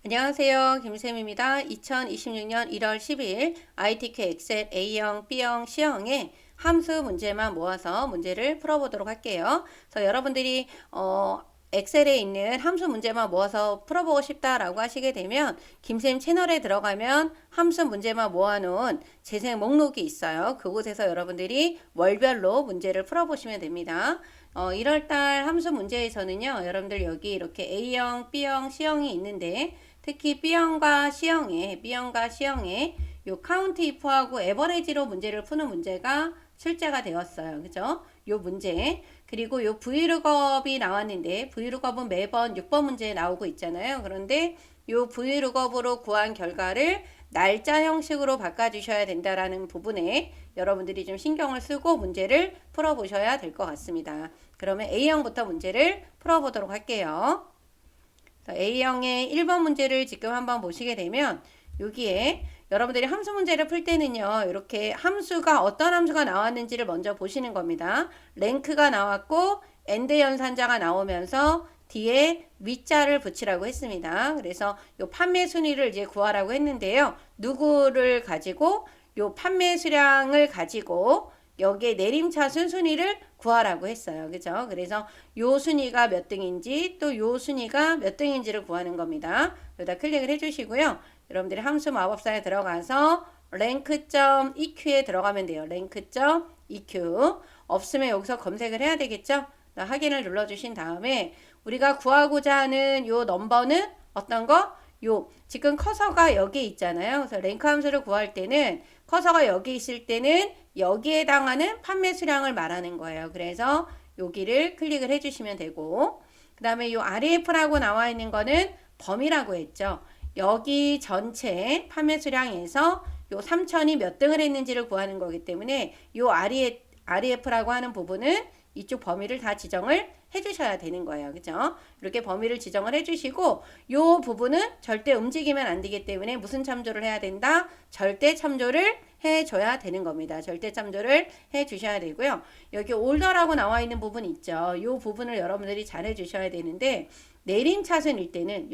안녕하세요. 김쌤입니다. 2026년 1월 10일 ITK 엑셀 A형, B형, C형의 함수 문제만 모아서 문제를 풀어보도록 할게요. 그래서 여러분들이 엑셀에 있는 함수 문제만 모아서 풀어보고 싶다라고 하시게 되면 김쌤 채널에 들어가면 함수 문제만 모아놓은 재생 목록이 있어요. 그곳에서 여러분들이 월별로 문제를 풀어보시면 됩니다. 1월달 함수 문제에서는요, 여러분들 여기 이렇게 A형, B형, C형이 있는데 특히 B형과 C형에 요 카운트 if하고 에버리지로 문제를 푸는 문제가 출제가 되었어요. 그죠? 요 문제. 그리고 요 VLOOKUP이 나왔는데 VLOOKUP은 매번 6번 문제에 나오고 있잖아요. 그런데 요 VLOOKUP으로 구한 결과를 날짜 형식으로 바꿔주셔야 된다라는 부분에 여러분들이 좀 신경을 쓰고 문제를 풀어보셔야 될 것 같습니다. 그러면 A형부터 문제를 풀어보도록 할게요. A형의 1번 문제를 지금 한번 보시게 되면 여기에 여러분들이 함수 문제를 풀 때는요, 이렇게 함수가 어떤 함수가 나왔는지를 먼저 보시는 겁니다. 랭크가 나왔고 엔드 연산자가 나오면서 뒤에 위자를 붙이라고 했습니다. 그래서 요 판매 순위를 이제 구하라고 했는데요. 누구를 가지고 요 판매 수량을 가지고 여기에 내림차순 순위를 구하라고 했어요. 그죠? 그래서 요 순위가 몇 등인지 또 요 순위가 몇 등인지를 구하는 겁니다. 여기다 클릭을 해주시고요. 여러분들이 함수 마법사에 들어가서 rank.eq에 들어가면 돼요. rank.eq 없으면 여기서 검색을 해야 되겠죠? 확인을 눌러주신 다음에 우리가 구하고자 하는 요 넘버는 어떤 거? 요 지금 커서가 여기 있잖아요. 그래서 랭크 함수를 구할 때는 커서가 여기 있을 때는 여기에 해당하는 판매 수량을 말하는 거예요. 그래서 여기를 클릭을 해주시면 되고 그 다음에 요 REF라고 나와 있는 거는 범위라고 했죠. 여기 전체 판매 수량에서 요 3,000이 몇 등을 했는지를 구하는 거기 때문에 요 REF라고 하는 부분은 이쪽 범위를 다 지정을 해주셔야 되는 거예요. 그죠? 이렇게 범위를 지정을 해주시고 요 부분은 절대 움직이면 안 되기 때문에 무슨 참조를 해야 된다? 절대 참조를 해줘야 되는 겁니다. 절대 참조를 해주셔야 되고요. 여기 올더라고 나와 있는 부분 있죠. 요 부분을 여러분들이 잘 해주셔야 되는데 내림차순일 때는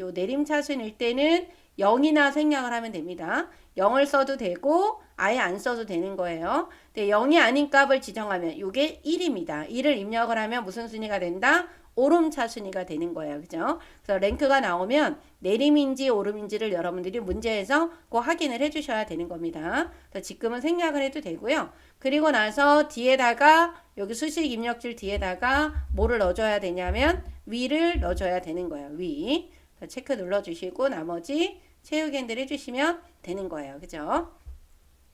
0이나 생략을 하면 됩니다. 0을 써도 되고 아예 안 써도 되는 거예요. 근데 0이 아닌 값을 지정하면 이게 1입니다. 1을 입력을 하면 무슨 순위가 된다? 오름차 순위가 되는 거예요. 그죠? 그래서 랭크가 나오면 내림인지 오름인지를 여러분들이 문제에서 꼭 확인을 해주셔야 되는 겁니다. 그래서 지금은 생략을 해도 되고요. 그리고 나서 뒤에다가 여기 수식 입력줄 뒤에다가 뭐를 넣어줘야 되냐면 위를 넣어줘야 되는 거예요. 위. 체크 눌러주시고 나머지 채우기 핸들 해주시면 되는 거예요. 그죠?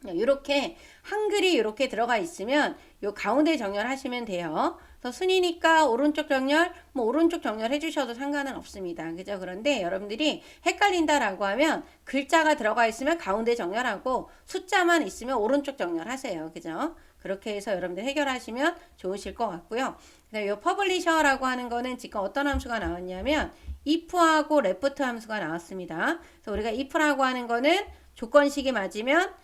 이렇게 한글이 이렇게 들어가 있으면 요 가운데 정렬하시면 돼요. 그래서 순이니까 오른쪽 정렬, 뭐 오른쪽 정렬 해주셔도 상관은 없습니다. 그죠? 그런데 여러분들이 헷갈린다라고 하면 글자가 들어가 있으면 가운데 정렬하고 숫자만 있으면 오른쪽 정렬하세요. 그죠? 그렇게 해서 여러분들 해결하시면 좋으실 것 같고요. 그다음에 요 퍼블리셔라고 하는 거는 지금 어떤 함수가 나왔냐면 if하고 left 함수가 나왔습니다. 그래서 우리가 if라고 하는 거는 조건식이 맞으면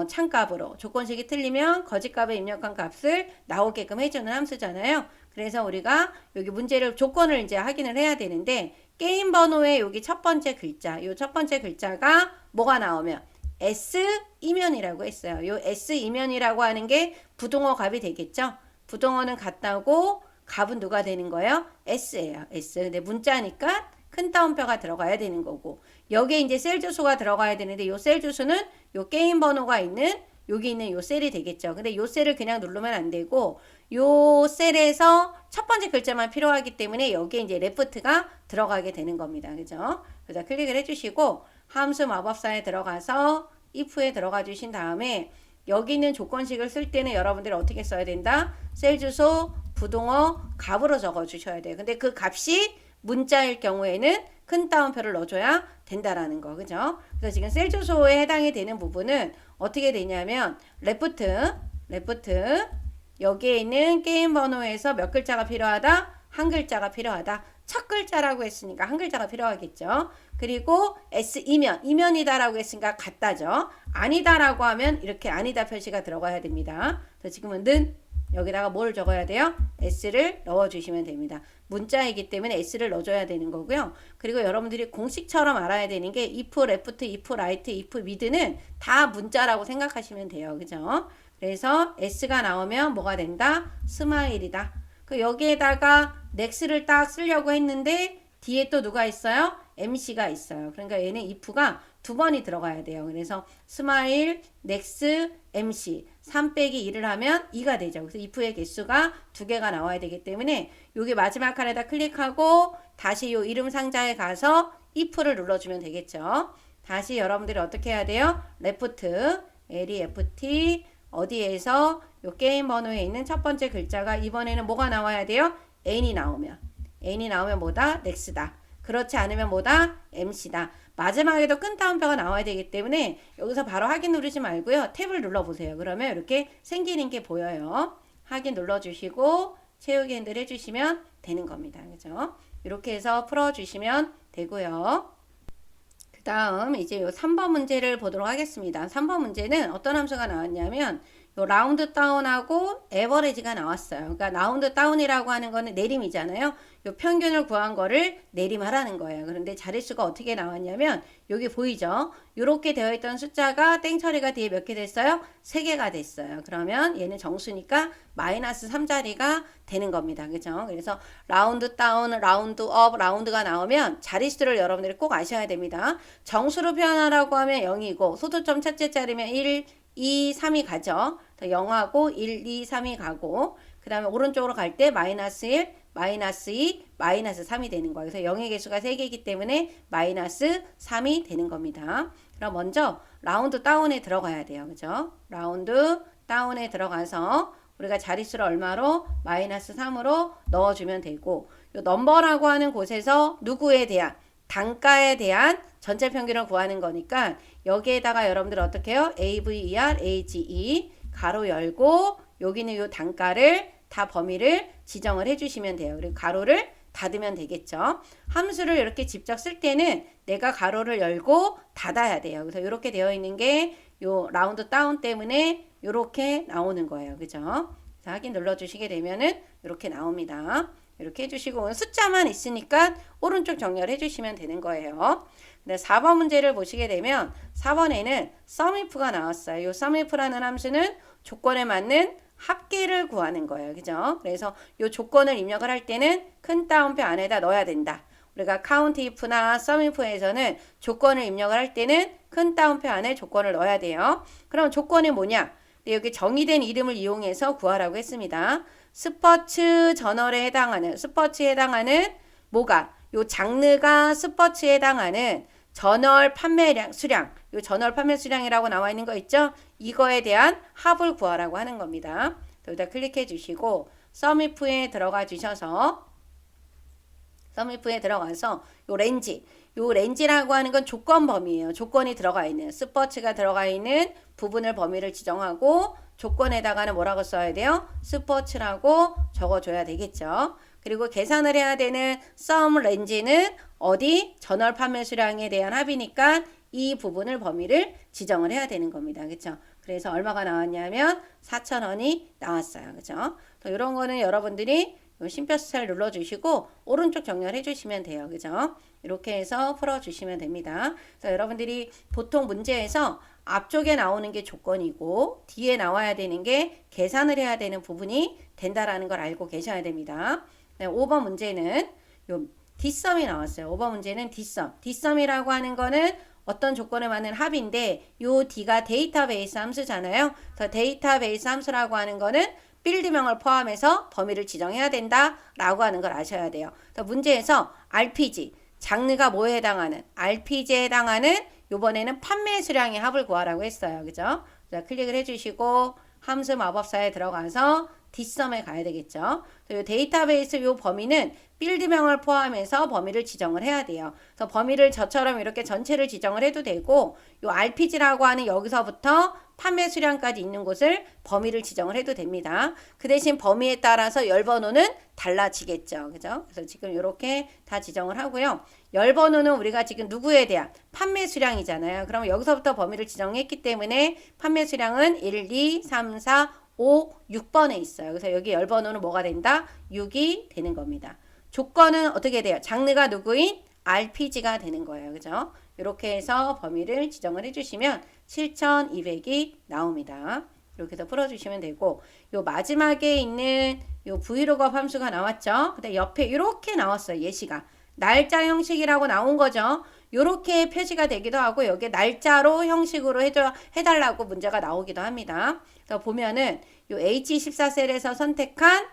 참값으로 조건식이 틀리면 거짓값에 입력한 값을 나오게끔 해주는 함수잖아요. 그래서 우리가 여기 문제를 조건을 이제 확인을 해야 되는데 게임 번호의 여기 첫 번째 글자, 요 첫 번째 글자가 뭐가 나오면 S 이면이라고 했어요. 요 S 이면이라고 하는 게 부동어 값이 되겠죠. 부동어는 같다고 값은 누가 되는 거예요? S예요. S. 근데 문자니까 큰 따옴표가 들어가야 되는 거고 여기에 이제 셀 주소가 들어가야 되는데 요 셀 주소는 요 게임 번호가 있는 여기 있는 요 셀이 되겠죠. 근데 요 셀을 그냥 누르면 안 되고 요 셀에서 첫 번째 글자만 필요하기 때문에 여기에 이제 레프트가 들어가게 되는 겁니다. 그죠? 그래서 클릭을 해주시고 함수 마법사에 들어가서 if에 들어가 주신 다음에 여기 있는 조건식을 쓸 때는 여러분들이 어떻게 써야 된다? 셀 주소 부동어 값으로 적어 주셔야 돼요. 근데 그 값이 문자일 경우에는 큰 따옴표를 넣어줘야 된다라는 거. 그죠? 그래서 지금 셀 주소에 해당이 되는 부분은 어떻게 되냐면 레프트 여기에 있는 게임 번호에서 몇 글자가 필요하다? 한 글자가 필요하다. 첫 글자라고 했으니까 한 글자가 필요하겠죠. 그리고 S 이면이다라고 했으니까 같다죠. 아니다라고 하면 이렇게 아니다 표시가 들어가야 됩니다. 그래서 지금은 는 여기다가 뭘 적어야 돼요? S를 넣어주시면 됩니다. 문자이기 때문에 S를 넣어줘야 되는 거고요. 그리고 여러분들이 공식처럼 알아야 되는 게 if left, if right, if mid는 다 문자라고 생각하시면 돼요. 그죠? 그래서 S가 나오면 뭐가 된다? 스마일이다. 그 여기에다가 next를 딱 쓰려고 했는데 뒤에 또 누가 있어요? MC가 있어요. 그러니까 얘는 if가 두 번이 들어가야 돼요. 그래서 스마일, next, MC 3 빼기 2를 하면 2가 되죠. 그래서 if의 개수가 두 개가 나와야 되기 때문에 여기 마지막 칸에다 클릭하고 다시 요 이름 상자에 가서 if를 눌러주면 되겠죠. 다시 여러분들이 어떻게 해야 돼요? left, left 어디에서 요 게임 번호에 있는 첫 번째 글자가 이번에는 뭐가 나와야 돼요? n이 나오면 뭐다? next다. 그렇지 않으면 뭐다? MC다. 마지막에도 끈 따옴표가 나와야 되기 때문에 여기서 바로 확인 누르지 말고요. 탭을 눌러보세요. 그러면 이렇게 생기는 게 보여요. 확인 눌러주시고 채우기 핸들 해주시면 되는 겁니다. 그죠? 이렇게 해서 풀어주시면 되고요. 그 다음 이제 요 3번 문제를 보도록 하겠습니다. 3번 문제는 어떤 함수가 나왔냐면 요 라운드 다운하고 에버리지가 나왔어요. 그러니까 라운드 다운이라고 하는 거는 내림이잖아요. 요 평균을 구한 거를 내림하라는 거예요. 그런데 자릿수가 어떻게 나왔냐면 여기 보이죠? 요렇게 되어 있던 숫자가 땡 처리가 뒤에 몇 개 됐어요? 3개가 됐어요. 그러면 얘는 정수니까 마이너스 3자리가 되는 겁니다. 그죠? 그래서 라운드 다운, 라운드 업, 라운드가 나오면 자릿수를 여러분들이 꼭 아셔야 됩니다. 정수로 표현하라고 하면 0이고 소수점 첫째 자리면 1, 2, 3이 가죠. 0하고 1, 2, 3이 가고 그 다음에 오른쪽으로 갈 때 마이너스 1, 마이너스 2, 마이너스 3이 되는 거예요. 그래서 0의 개수가 3개이기 때문에 마이너스 3이 되는 겁니다. 그럼 먼저 라운드 다운에 들어가야 돼요. 그죠? 라운드 다운에 들어가서 우리가 자릿수를 얼마로? 마이너스 3으로 넣어주면 되고 요 넘버라고 하는 곳에서 누구에 대한? 단가에 대한 전체 평균을 구하는 거니까 여기에다가 여러분들 어떻게 해요? AVER, AGE 가로 열고 여기는 요 단가를 다 범위를 지정을 해주시면 돼요. 그리고 가로를 닫으면 되겠죠. 함수를 이렇게 직접 쓸 때는 내가 가로를 열고 닫아야 돼요. 그래서 이렇게 되어 있는 게 요 라운드 다운 때문에 이렇게 나오는 거예요. 그죠? 자, 확인 눌러주시게 되면은 이렇게 나옵니다. 이렇게 해주시고 숫자만 있으니까 오른쪽 정렬해 주시면 되는 거예요. 근데 4번 문제를 보시게 되면 4번에는 SUMIF가 나왔어요. 이 SUMIF라는 함수는 조건에 맞는 합계를 구하는 거예요. 그죠? 그래서 이 조건을 입력을 할 때는 큰 따옴표 안에다 넣어야 된다. 우리가 COUNTIF나 SUMIF에서는 조건을 입력을 할 때는 큰 따옴표 안에 조건을 넣어야 돼요. 그럼 조건이 뭐냐? 여기 정의된 이름을 이용해서 구하라고 했습니다. 스포츠 저널에 해당하는 스포츠에 해당하는 뭐가? 요 장르가 스포츠에 해당하는 저널 판매량 수량 요 저널 판매 수량이라고 나와 있는 거 있죠? 이거에 대한 합을 구하라고 하는 겁니다. 여기다 클릭해 주시고 SUMIF에 들어가 주셔서 SUMIF에 들어가서 요 렌지라고 하는 건 조건 범위예요. 조건이 들어가 있는 스포츠가 들어가 있는 부분을 범위를 지정하고 조건에다가는 뭐라고 써야 돼요? 스포츠라고 적어줘야 되겠죠. 그리고 계산을 해야 되는 SUM 렌지는 어디? 전월 판매 수량에 대한 합이니까 이 부분을 범위를 지정을 해야 되는 겁니다. 그렇죠? 그래서 얼마가 나왔냐면 4,000원이 나왔어요. 그렇죠? 이런 거는 여러분들이 심표 스타일 눌러주시고 오른쪽 정렬해 주시면 돼요. 그죠? 이렇게 해서 풀어주시면 됩니다. 그래서 여러분들이 보통 문제에서 앞쪽에 나오는 게 조건이고 뒤에 나와야 되는 게 계산을 해야 되는 부분이 된다라는 걸 알고 계셔야 됩니다. 5번 문제는 요 뒷섬이 나왔어요. 5번 문제는 뒷섬. 뒷섬이라고 하는 거는 어떤 조건에 맞는 합인데 요 D가 데이터베이스 함수잖아요. 그래서 데이터베이스 함수라고 하는 거는 필드명을 포함해서 범위를 지정해야 된다라고 하는 걸 아셔야 돼요. 그래서 문제에서 RPG, 장르가 뭐에 해당하는? RPG에 해당하는 요번에는 판매 수량의 합을 구하라고 했어요. 그죠? 자, 클릭을 해주시고 함수 마법사에 들어가서 뒷섬에 가야 되겠죠. 이 데이터베이스 요 범위는 필드명을 포함해서 범위를 지정을 해야 돼요. 그래서 범위를 저처럼 이렇게 전체를 지정을 해도 되고 요 RPG라고 하는 여기서부터 판매 수량까지 있는 곳을 범위를 지정을 해도 됩니다. 그 대신 범위에 따라서 열번호는 달라지겠죠. 그죠? 그래서 지금 이렇게 다 지정을 하고요. 열번호는 우리가 지금 누구에 대한 판매 수량이잖아요. 그럼 여기서부터 범위를 지정했기 때문에 판매 수량은 1, 2, 3, 4, 5, 6번에 있어요. 그래서 여기 열 번호는 뭐가 된다? 6이 되는 겁니다. 조건은 어떻게 돼요? 장르가 누구인? RPG가 되는 거예요. 그죠? 이렇게 해서 범위를 지정을 해주시면 7200이 나옵니다. 이렇게 해서 풀어주시면 되고, 요 마지막에 있는 요 브이로그업 함수가 나왔죠? 근데 옆에 이렇게 나왔어요. 예시가. 날짜 형식이라고 나온 거죠. 요렇게 표시가 되기도 하고, 여기 날짜로 형식으로 해달라고 문제가 나오기도 합니다. 그래서 보면은 요 H14셀에서 선택한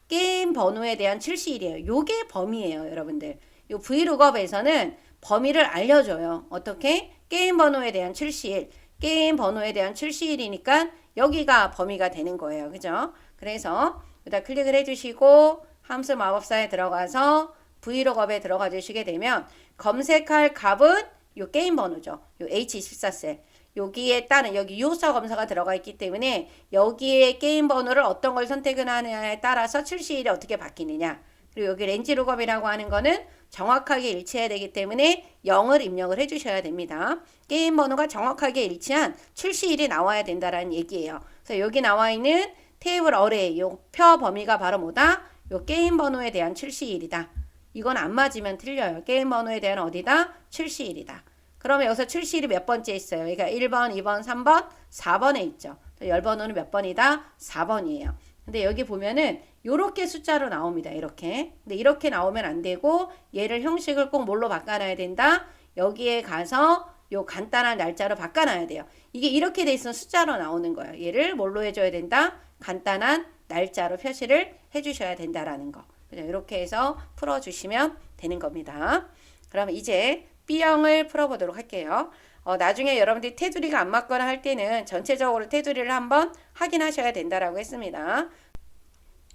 게임 번호에 대한 출시일이에요. 요게 범위예요, 여러분들. 요 브이로그업에서는 범위를 알려줘요. 어떻게? 게임 번호에 대한 출시일. 게임 번호에 대한 출시일이니까 여기가 범위가 되는 거예요. 그죠? 그래서 여기다 클릭을 해주시고 함수 마법사에 들어가서 브이로그업에 들어가 주시게 되면 검색할 값은 요 게임 번호죠. 요 H14셀. 여기에 따른 여기 유효서 검사가 들어가 있기 때문에 여기에 게임 번호를 어떤 걸 선택하느냐에 따라서 출시일이 어떻게 바뀌느냐. 그리고 여기 렌지 룩업이라고 하는 거는 정확하게 일치해야 되기 때문에 0을 입력을 해주셔야 됩니다. 게임 번호가 정확하게 일치한 출시일이 나와야 된다라는 얘기예요. 그래서 여기 나와 있는 테이블 어레이 요 표 범위가 바로 뭐다? 요 게임 번호에 대한 출시일이다. 이건 안 맞으면 틀려요. 게임 번호에 대한 어디다? 출시일이다. 그러면 여기서 출시일이 몇 번째 있어요? 그러니까 1번, 2번, 3번, 4번에 있죠. 열 번호는 몇 번이다? 4번이에요. 근데 여기 보면은 요렇게 숫자로 나옵니다. 이렇게. 근데 이렇게 나오면 안 되고 얘를 형식을 꼭 뭘로 바꿔놔야 된다? 여기에 가서 요 간단한 날짜로 바꿔놔야 돼요. 이게 이렇게 돼 있으면 숫자로 나오는 거예요. 얘를 뭘로 해줘야 된다? 간단한 날짜로 표시를 해주셔야 된다라는 거. 이렇게 해서 풀어주시면 되는 겁니다. 그럼 이제 B형을 풀어보도록 할게요. 나중에 여러분들이 테두리가 안 맞거나 할 때는 전체적으로 테두리를 한번 확인하셔야 된다라고 했습니다.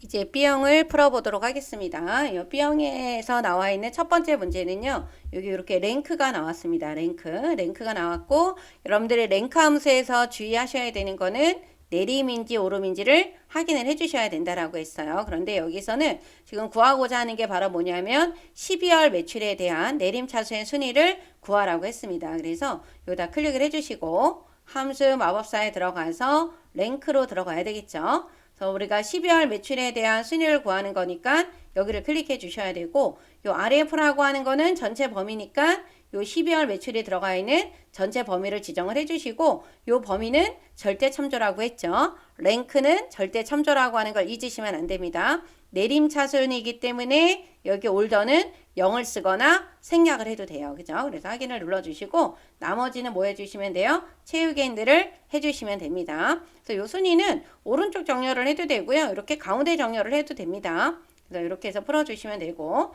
이제 B형을 풀어보도록 하겠습니다. 이 B형에서 나와 있는 첫 번째 문제는요. 여기 이렇게 랭크가 나왔습니다. 랭크가 나왔고 여러분들의 랭크 함수에서 주의하셔야 되는 거는 내림인지 오름인지를 확인을 해주셔야 된다라고 했어요. 그런데 여기서는 지금 구하고자 하는 게 바로 뭐냐면 12월 매출에 대한 내림차수의 순위를 구하라고 했습니다. 그래서 여기다 클릭을 해주시고 함수 마법사에 들어가서 랭크로 들어가야 되겠죠. 그래서 우리가 12월 매출에 대한 순위를 구하는 거니까 여기를 클릭해 주셔야 되고 요 RF라고 하는 거는 전체 범위니까 요 12월 매출이 들어가 있는 전체 범위를 지정을 해주시고 요 범위는 절대 참조라고 했죠. 랭크는 절대 참조라고 하는 걸 잊으시면 안 됩니다. 내림차순이기 때문에 여기 올더는 0을 쓰거나 생략을 해도 돼요. 그죠? 그래서 확인을 눌러주시고 나머지는 뭐 해주시면 돼요? 채우기인들을 해주시면 됩니다. 그래서 요 순위는 오른쪽 정렬을 해도 되고요. 이렇게 가운데 정렬을 해도 됩니다. 그래서 이렇게 해서 풀어주시면 되고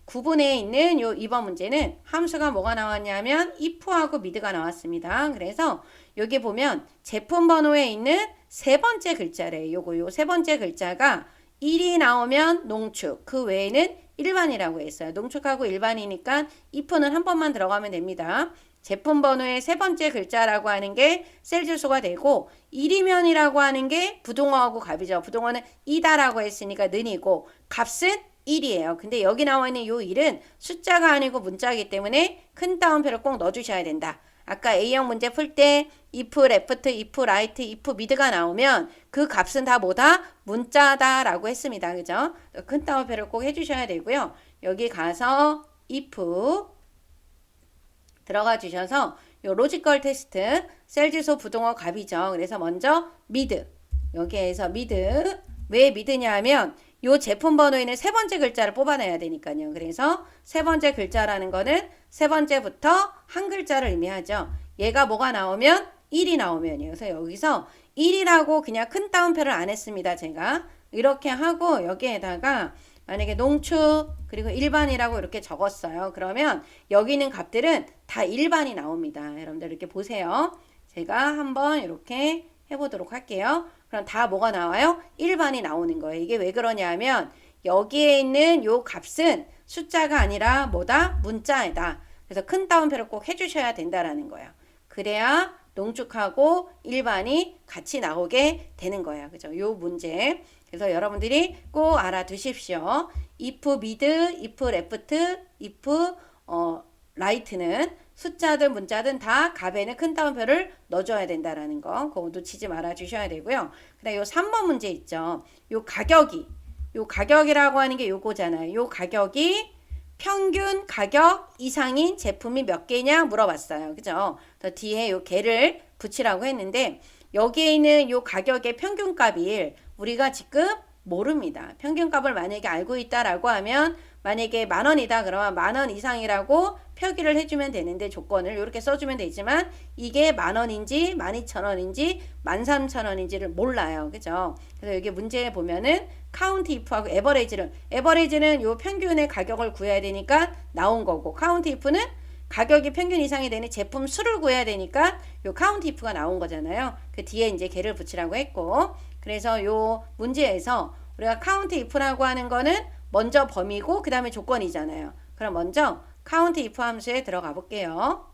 9분에 있는 요 2번 문제는 함수가 뭐가 나왔냐면 if하고 mid가 나왔습니다. 그래서 여기 보면 제품 번호에 있는 세 번째 글자래요. 요 세 번째 글자가 1이 나오면 농축, 그 외에는 일반이라고 했어요. 농축하고 일반이니까 if는 한 번만 들어가면 됩니다. 제품 번호의 세 번째 글자라고 하는 게 셀 주소가 되고 1이면이라고 하는 게 부동어하고 값이죠. 부동어는 이다라고 했으니까 는이고 값은 1이에요. 근데 여기 나와 있는 요 1은 숫자가 아니고 문자이기 때문에 큰 따옴표를 꼭 넣어주셔야 된다. 아까 A형 문제 풀 때 if left, if right, if mid가 나오면 그 값은 다 뭐다? 문자다라고 했습니다. 그죠? 큰 따옴표를 꼭 해주셔야 되고요. 여기 가서 if 들어가 주셔서 요 로지컬 테스트 셀 주소 부동어 값이죠. 그래서 먼저 mid 여기에서 mid 왜 mid냐 하면 요 제품 번호에는 세 번째 글자를 뽑아내야 되니까요. 그래서 세 번째 글자라는 거는 세 번째부터 한 글자를 의미하죠. 얘가 뭐가 나오면 1이 나오면이에요. 그래서 여기서 1이라고 그냥 큰 따옴표를 안 했습니다. 제가 이렇게 하고 여기에다가 만약에 농축 그리고 일반이라고 이렇게 적었어요. 그러면 여기 있는 값들은 다 일반이 나옵니다. 여러분들 이렇게 보세요. 제가 한번 이렇게 해보도록 할게요. 그럼 다 뭐가 나와요? 일반이 나오는 거예요. 이게 왜 그러냐면 여기에 있는 요 값은 숫자가 아니라 뭐다? 문자이다. 그래서 큰 따옴표를 꼭 해주셔야 된다라는 거예요. 그래야 농축하고 일반이 같이 나오게 되는 거예요. 그죠? 요 문제. 그래서 여러분들이 꼭 알아두십시오. if mid, if left, if 라이트는 숫자든 문자든 다 값에는 큰 따옴표를 넣어줘야 된다라는 거. 그거 놓치지 말아 주셔야 되고요. 그다음 요 3번 문제 있죠. 요 가격이라고 하는 게 요거잖아요. 요 가격이 평균 가격 이상인 제품이 몇 개냐 물어봤어요. 그죠? 더 뒤에 요 개를 붙이라고 했는데 여기에 있는 요 가격의 평균값을 우리가 지금 모릅니다. 평균값을 만약에 알고 있다라고 하면 만약에 10,000원이다 그러면 10,000원 이상이라고 표기를 해주면 되는데 조건을 이렇게 써주면 되지만 이게 10,000원인지 12,000원인지 13,000원인지를 몰라요. 그죠? 그래서 여기 문제에 보면은 카운트 if하고 에버리지는 요 평균의 가격을 구해야 되니까 나온 거고 카운트 if는 가격이 평균 이상이 되는 제품 수를 구해야 되니까 요 카운트 if가 나온 거잖아요. 그 뒤에 이제 개를 붙이라고 했고 그래서 요 문제에서 우리가 카운트 if라고 하는 거는 먼저 범위고 그 다음에 조건이잖아요. 그럼 먼저 카운트 if 함수에 들어가 볼게요.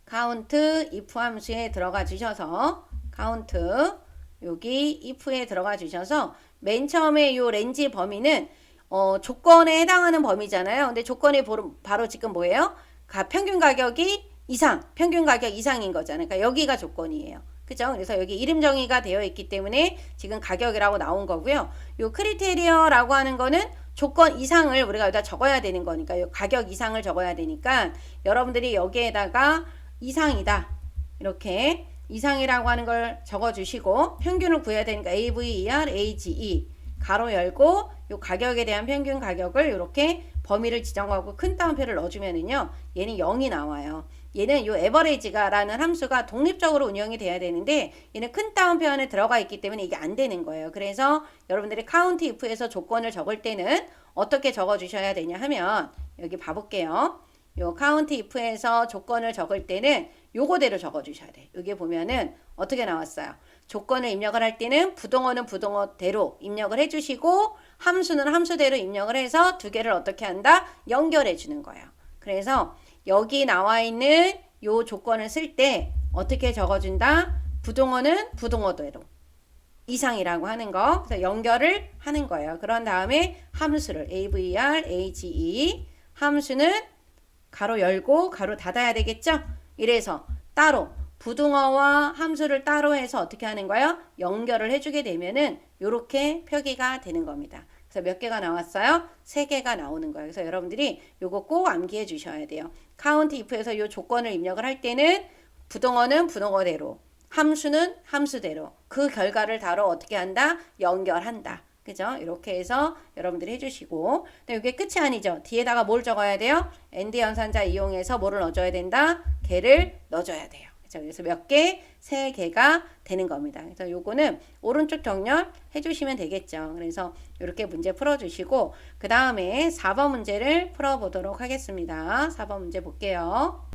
카운트 if 함수에 들어가 주셔서 카운트 여기 if에 들어가 주셔서 맨 처음에 요 렌지 범위는 조건에 해당하는 범위잖아요. 근데 조건이 바로 지금 뭐예요? 평균 가격이 평균 가격 이상인 거잖아요. 그러니까 여기가 조건이에요. 그죠? 그래서 여기 이름 정의가 되어 있기 때문에 지금 가격이라고 나온 거고요. 요 크리테리어라고 하는 거는 조건 이상을 우리가 여기다 적어야 되는 거니까 요 가격 이상을 적어야 되니까 여러분들이 여기에다가 이상이다. 이렇게 이상이라고 하는 걸 적어 주시고 평균을 구해야 되니까 AVER, AGE 가로 열고 요 가격에 대한 평균 가격을 이렇게 범위를 지정하고 큰 따옴표를 넣어주면은요. 얘는 0이 나와요. 얘는 요 에버리지가라는 함수가 독립적으로 운영이 돼야 되는데 얘는 큰 따옴표 안에 들어가 있기 때문에 이게 안 되는 거예요. 그래서 여러분들이 카운트 if에서 조건을 적을 때는 어떻게 적어 주셔야 되냐 하면 여기 봐볼게요. 요 카운트 if에서 조건을 적을 때는 요거대로 적어 주셔야 돼요. 여기 보면은 어떻게 나왔어요? 조건을 입력을 할 때는 부동어는 부동어대로 입력을 해주시고 함수는 함수대로 입력을 해서 두 개를 어떻게 한다? 연결해 주는 거예요. 그래서 여기 나와 있는 요 조건을 쓸 때 어떻게 적어준다? 부동어는 부동어대로 이상이라고 하는 거. 그래서 연결을 하는 거예요. 그런 다음에 함수를 AVR, AGE 함수는 가로 열고 가로 닫아야 되겠죠? 이래서 따로 부동어와 함수를 따로 해서 어떻게 하는 거예요? 연결을 해주게 되면은 요렇게 표기가 되는 겁니다. 그래서 몇 개가 나왔어요? 3개가 나오는 거예요. 그래서 여러분들이 요거 꼭 암기해 주셔야 돼요. 카운트 if에서 요 조건을 입력을 할 때는 부동어는 부동어대로, 함수는 함수대로 그 결과를 다뤄 어떻게 한다? 연결한다. 그죠? 이렇게 해서 여러분들이 해주시고 근데 이게 끝이 아니죠. 뒤에다가 뭘 적어야 돼요? and 연산자 이용해서 뭐를 넣어줘야 된다? 개를 넣어줘야 돼요. 그래서 몇 개? 3개가 되는 겁니다. 그래서 요거는 오른쪽 정렬 해주시면 되겠죠. 그래서 이렇게 문제 풀어주시고 그 다음에 4번 문제를 풀어보도록 하겠습니다. 4번 문제 볼게요.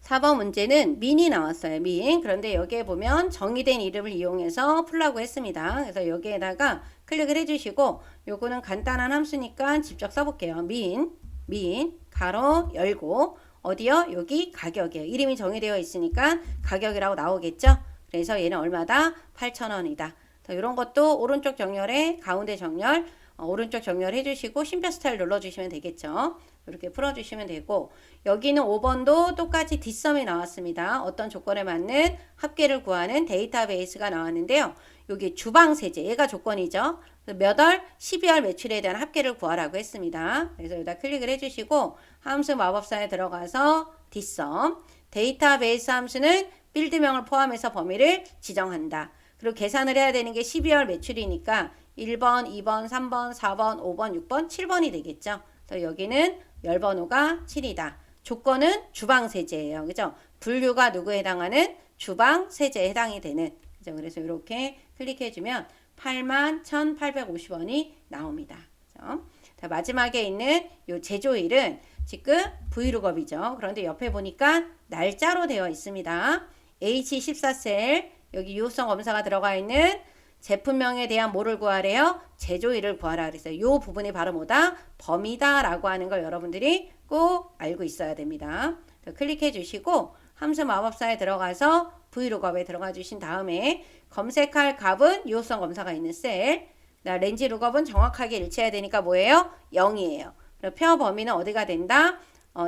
4번 문제는 민이 나왔어요. 민. 그런데 여기에 보면 정의된 이름을 이용해서 풀라고 했습니다. 그래서 여기에다가 클릭을 해주시고 요거는 간단한 함수니까 직접 써볼게요. 민, 가로 열고 어디요? 여기 가격이에요. 이름이 정의되어 있으니까 가격이라고 나오겠죠? 그래서 얘는 얼마다? 8,000원이다. 이런 것도 오른쪽 정렬에 가운데 정렬, 오른쪽 정렬 해주시고 쉼표 스타일 눌러주시면 되겠죠? 이렇게 풀어주시면 되고 여기는 5번도 똑같이 뒷섬이 나왔습니다. 어떤 조건에 맞는 합계를 구하는 데이터베이스가 나왔는데요. 여기 주방세제, 얘가 조건이죠. 몇 월? 12월 매출에 대한 합계를 구하라고 했습니다. 그래서 여기다 클릭을 해주시고 함수 마법사에 들어가서 뒷섬, 데이터베이스 함수는 필드명을 포함해서 범위를 지정한다. 그리고 계산을 해야 되는 게 12월 매출이니까 1번, 2번, 3번, 4번, 5번, 6번, 7번이 되겠죠. 그래서 여기는 열번호가 7이다. 조건은 주방세제예요. 그죠? 분류가 누구에 해당하는? 주방세제에 해당이 되는. 그죠? 그래서 이렇게 클릭해주면 81,850원이 나옵니다. 그죠? 자, 마지막에 있는 요 제조일은 지금 브이룩업이죠. 그런데 옆에 보니까 날짜로 되어 있습니다. H14셀 여기 유효성 검사가 들어가 있는 제품명에 대한 뭐를 구하래요? 제조일을 구하라 그랬어요. 요 부분이 바로 뭐다? 범위다라고 하는 걸 여러분들이 꼭 알고 있어야 됩니다. 클릭해 주시고 함수 마법사에 들어가서 브이룩업에 들어가 주신 다음에 검색할 값은 유효성 검사가 있는 셀. 렌지 룩업은 정확하게 일치해야 되니까 뭐예요? 0이에요. 표 범위는 어디가 된다?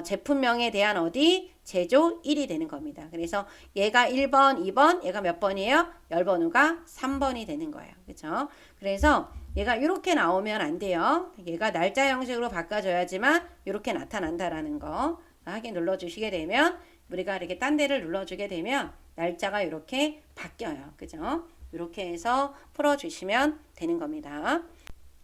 제품명에 대한 어디? 제조 1이 되는 겁니다. 그래서 얘가 1번, 2번, 얘가 몇 번이에요? 열번호가 3번이 되는 거예요. 그렇죠? 그래서 얘가 이렇게 나오면 안 돼요. 얘가 날짜 형식으로 바꿔줘야지만 이렇게 나타난다라는 거 확인 눌러주시게 되면 우리가 이렇게 딴 데를 눌러주게 되면 날짜가 이렇게 바뀌어요. 그죠? 이렇게 해서 풀어주시면 되는 겁니다.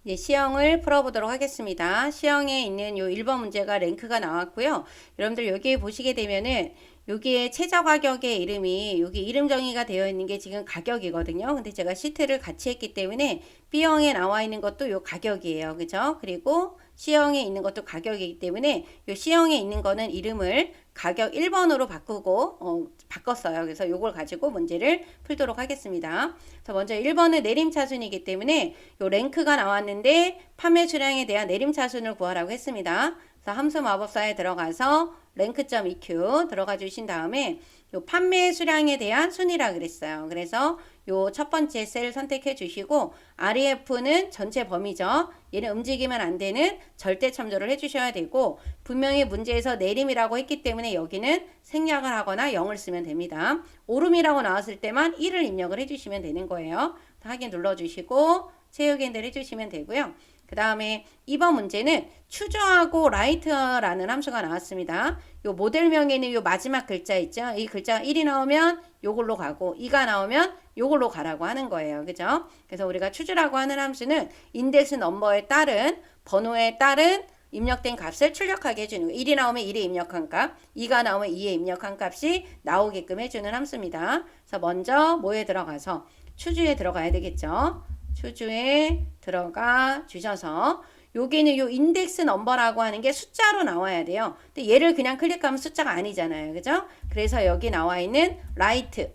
이제 시형을 풀어보도록 하겠습니다. 시형에 있는 요 1번 문제가 랭크가 나왔고요. 여러분들 여기 보시게 되면은 여기에 최저 가격의 이름이 여기 이름 정의가 되어 있는 게 지금 가격이거든요. 근데 제가 시트를 같이 했기 때문에 B형에 나와 있는 것도 요 가격이에요. 그죠? 그리고 C형에 있는 것도 가격이기 때문에 요 C형에 있는 거는 이름을 가격 1번으로 바꾸고 바꿨어요. 그래서 요걸 가지고 문제를 풀도록 하겠습니다. 그래서 먼저 1번은 내림차순이기 때문에 요 랭크가 나왔는데 판매 수량에 대한 내림차순을 구하라고 했습니다. 그래서 함수 마법사에 들어가서 랭크.eq 들어가 주신 다음에 요 판매 수량에 대한 순위라 그랬어요. 그래서 요 첫 번째 셀 선택해 주시고 REF는 전체 범위죠. 얘는 움직이면 안 되는 절대 참조를 해 주셔야 되고 분명히 문제에서 내림이라고 했기 때문에 여기는 생략을 하거나 0을 쓰면 됩니다. 오름이라고 나왔을 때만 1을 입력을 해 주시면 되는 거예요. 확인 눌러 주시고 채우기를 해 주시면 되고요. 그 다음에 2번 문제는 추저하고 라이트라는 함수가 나왔습니다. 요 모델명에는 요 마지막 글자 있죠. 이 글자가 1이 나오면 요걸로 가고 2가 나오면 요걸로 가라고 하는 거예요. 그죠? 그래서 우리가 추저라고 하는 함수는 인덱스 넘버에 따른 번호에 따른 입력된 값을 출력하게 해주는 거. 1이 나오면 1에 입력한 값, 2가 나오면 2에 입력한 값이 나오게끔 해주는 함수입니다. 그래서 먼저 뭐에 들어가서 추주에 들어가야 되겠죠. 추주에 들어가 주셔서 여기는 요 인덱스 넘버라고 하는 게 숫자로 나와야 돼요. 근데 얘를 그냥 클릭하면 숫자가 아니잖아요. 그죠? 그래서 여기 나와 있는 라이트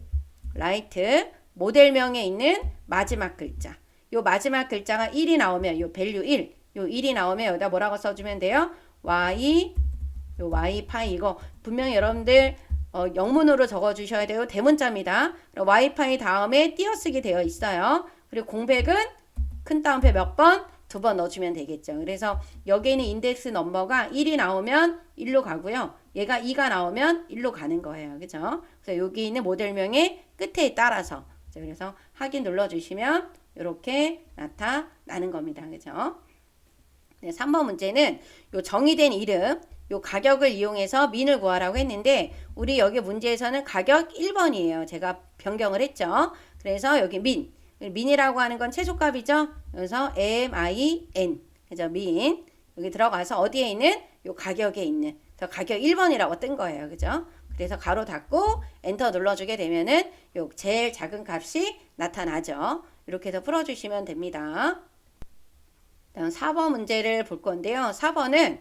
모델명에 있는 마지막 글자. 요 마지막 글자가 1이 나오면 요 밸류 1, 요 1이 나오면 여기다 뭐라고 써주면 돼요? 요 y 파이 이거 분명히 여러분들 영문으로 적어주셔야 돼요. 대문자입니다. y 파이 다음에 띄어쓰기 되어 있어요. 그리고 공백은 큰 따옴표 몇 번? 2번 넣어주면 되겠죠. 그래서 여기에 있는 인덱스 넘버가 1이 나오면 1로 가고요. 얘가 2가 나오면 1로 가는 거예요. 그죠? 그래서 여기 있는 모델명의 끝에 따라서 그래서 확인 눌러주시면 이렇게 나타나는 겁니다. 그죠? 네, 3번 문제는 요 정의된 이름 요 가격을 이용해서 민을 구하라고 했는데 우리 여기 문제에서는 가격 1번이에요. 제가 변경을 했죠. 그래서 여기 민이라고 하는 건 최소값이죠. 그래서 MIN 그죠? 민 여기 들어가서 어디에 있는 요 가격에 있는 저 가격 1번이라고 뜬 거예요. 그죠? 그래서 가로 닫고 엔터 눌러주게 되면은 요 제일 작은 값이 나타나죠. 이렇게 해서 풀어주시면 됩니다. 다음 4번 문제를 볼 건데요. 4번은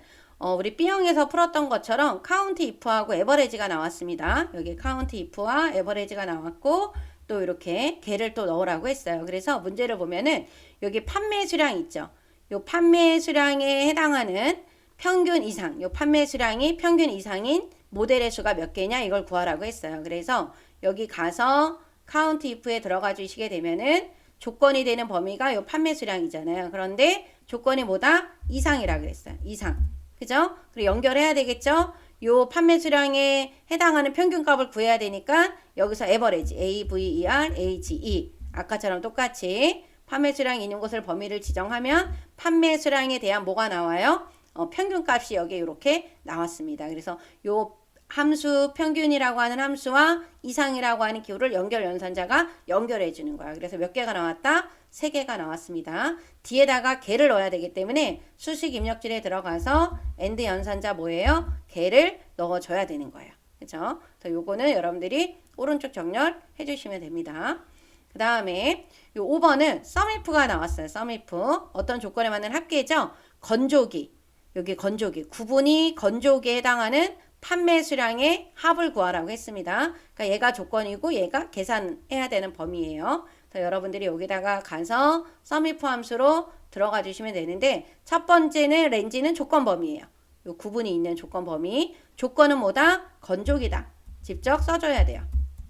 우리 B형에서 풀었던 것처럼 카운트 if하고 에버리지가 나왔습니다. 여기 카운트 if와 에버리지가 나왔고 또 이렇게 개를 또 넣으라고 했어요. 그래서 문제를 보면은 여기 판매 수량 있죠. 요 판매 수량에 해당하는 평균 이상, 요 판매 수량이 평균 이상인 모델의 수가 몇 개냐 이걸 구하라고 했어요. 그래서 여기 가서 카운트 if에 들어가 주시게 되면은 조건이 되는 범위가 요 판매 수량이잖아요. 그런데 조건이 뭐다? 이상이라 그랬어요. 이상. 그죠? 그리고 연결해야 되겠죠? 요 판매 수량에 해당하는 평균값을 구해야 되니까 여기서 에버리지 AVERAGE 아까처럼 똑같이 판매 수량이 있는 곳을 범위를 지정하면 판매 수량에 대한 뭐가 나와요? 평균값이 여기 이렇게 나왔습니다. 그래서 요 함수 평균이라고 하는 함수와 이상이라고 하는 기호를 연결 연산자가 연결해 주는 거야. 그래서 몇 개가 나왔다? 3개가 나왔습니다. 뒤에다가 개를 넣어야 되기 때문에 수식 입력줄에 들어가서 AND 연산자 뭐예요? 개를 넣어줘야 되는 거예요. 그렇죠? 요거는 여러분들이 오른쪽 정렬 해주시면 됩니다. 그 다음에 요 5번은 SUMIF가 나왔어요. SUMIF 어떤 조건에 맞는 합계죠? 건조기 여기 건조기 구분이 건조기에 해당하는 판매 수량의 합을 구하라고 했습니다. 그러니까 얘가 조건이고 얘가 계산해야 되는 범위예요. 여러분들이 여기다가 가서 SUMIF 함수로 들어가 주시면 되는데 첫 번째는 렌지는 조건 범위예요. 요 구분이 있는 조건 범위. 조건은 뭐다? 건조기다. 직접 써줘야 돼요.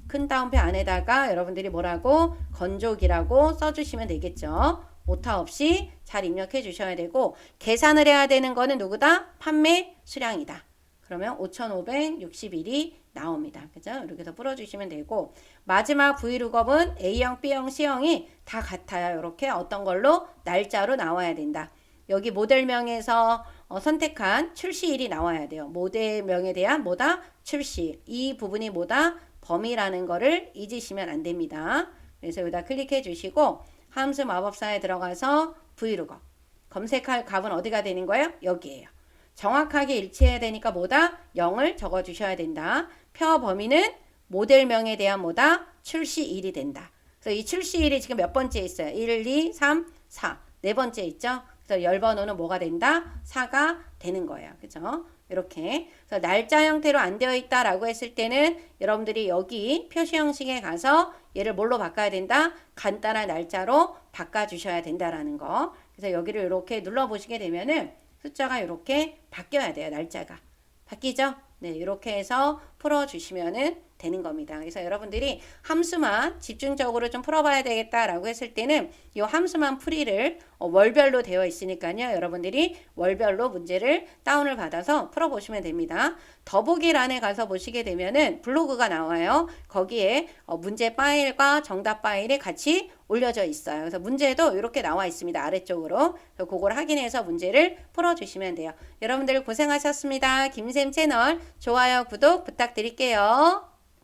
큰 따옴표 안에다가 여러분들이 뭐라고? 건조기라고 써주시면 되겠죠. 오타 없이 잘 입력해 주셔야 되고 계산을 해야 되는 거는 누구다? 판매 수량이다. 그러면 5561이 나옵니다. 그죠? 이렇게 해서 풀어주시면 되고, 마지막 브이룩업은 A형, B형, C형이 다 같아요. 이렇게 어떤 걸로 날짜로 나와야 된다. 여기 모델명에서 선택한 출시일이 나와야 돼요. 모델명에 대한 뭐다? 출시일. 이 부분이 뭐다? 범위라는 거를 잊으시면 안 됩니다. 그래서 여기다 클릭해 주시고 함수 마법사에 들어가서 브이룩업. 검색할 값은 어디가 되는 거예요? 여기에요. 정확하게 일치해야 되니까 뭐다? 0을 적어 주셔야 된다. 표 범위는 모델명에 대한 뭐다? 출시일이 된다. 그래서 이 출시일이 지금 몇 번째 있어요? 1, 2, 3, 4. 네 번째 있죠? 그래서 열번호는 뭐가 된다? 4가 되는 거예요. 그죠? 이렇게. 그래서 날짜 형태로 안 되어 있다라고 했을 때는 여러분들이 여기 표시 형식에 가서 얘를 뭘로 바꿔야 된다? 간단한 날짜로 바꿔주셔야 된다라는 거. 그래서 여기를 이렇게 눌러보시게 되면은 숫자가 이렇게 바뀌어야 돼요. 날짜가. 바뀌죠? 네, 이렇게 해서 풀어주시면은 되는 겁니다. 그래서 여러분들이 함수만 집중적으로 좀 풀어봐야 되겠다라고 했을 때는 이 함수만 풀이를 월별로 되어 있으니까요. 여러분들이 월별로 문제를 다운을 받아서 풀어보시면 됩니다. 더보기란에 가서 보시게 되면은 블로그가 나와요. 거기에 문제 파일과 정답 파일이 같이 올려져 있어요. 그래서 문제도 이렇게 나와 있습니다. 아래쪽으로. 그래서 그걸 확인해서 문제를 풀어주시면 돼요. 여러분들 고생하셨습니다. 김쌤 채널 좋아요, 구독 부탁드릴게요.